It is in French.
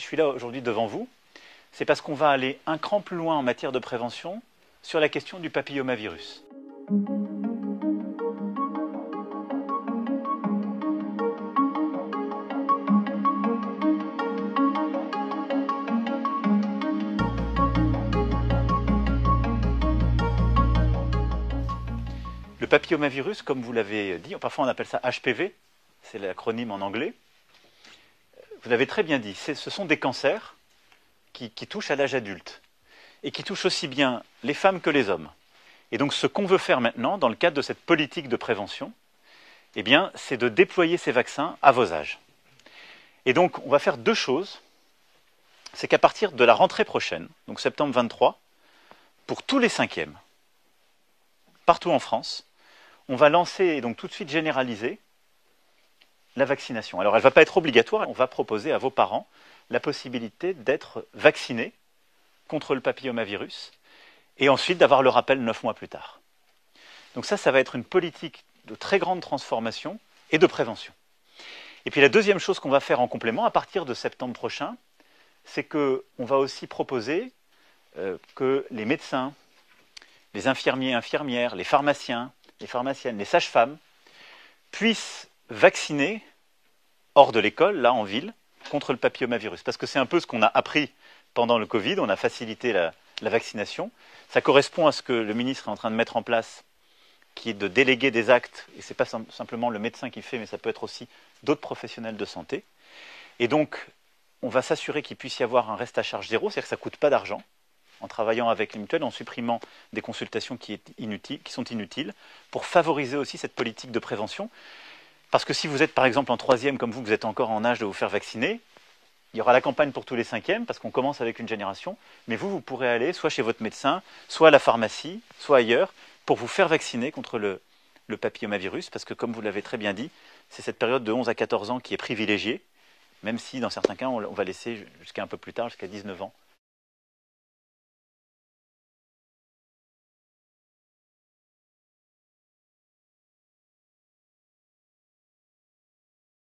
suis là aujourd'hui devant vous, c'est parce qu'on va aller un cran plus loin en matière de prévention sur la question du papillomavirus. Le papillomavirus, comme vous l'avez dit, parfois on appelle ça HPV, c'est l'acronyme en anglais. Vous l'avez très bien dit, ce sont des cancers qui touchent à l'âge adulte et qui touchent aussi bien les femmes que les hommes. Et donc ce qu'on veut faire maintenant, dans le cadre de cette politique de prévention, eh bien, c'est de déployer ces vaccins à vos âges. Et donc on va faire deux choses. C'est qu'à partir de la rentrée prochaine, donc septembre 23, pour tous les cinquièmes, partout en France, on va lancer et donc tout de suite généraliser la vaccination. Alors elle ne va pas être obligatoire, on va proposer à vos parents la possibilité d'être vaccinés contre le papillomavirus et ensuite d'avoir le rappel 9 mois plus tard. Donc ça va être une politique de très grande transformation et de prévention. Et puis la deuxième chose qu'on va faire en complément, à partir de septembre prochain, c'est qu'on va aussi proposer que les médecins, les infirmiers, infirmières, les pharmaciens, les pharmaciennes, les sages-femmes puissent vacciner hors de l'école, là en ville, contre le papillomavirus. Parce que c'est un peu ce qu'on a appris pendant le Covid, on a facilité la vaccination. Ça correspond à ce que le ministre est en train de mettre en place, qui est de déléguer des actes, et ce n'est pas simplement le médecin qui fait, mais ça peut être aussi d'autres professionnels de santé. Et donc, on va s'assurer qu'il puisse y avoir un reste à charge zéro, c'est-à-dire que ça ne coûte pas d'argent, en travaillant avec les mutuelles, en supprimant des consultations qui sont inutiles, pour favoriser aussi cette politique de prévention. Parce que si vous êtes par exemple en troisième, comme vous êtes encore en âge de vous faire vacciner, il y aura la campagne pour tous les cinquièmes, parce qu'on commence avec une génération, mais vous pourrez aller soit chez votre médecin, soit à la pharmacie, soit ailleurs, pour vous faire vacciner contre le papillomavirus, parce que comme vous l'avez très bien dit, c'est cette période de 11 à 14 ans qui est privilégiée, même si dans certains cas on va laisser jusqu'à un peu plus tard, jusqu'à 19 ans,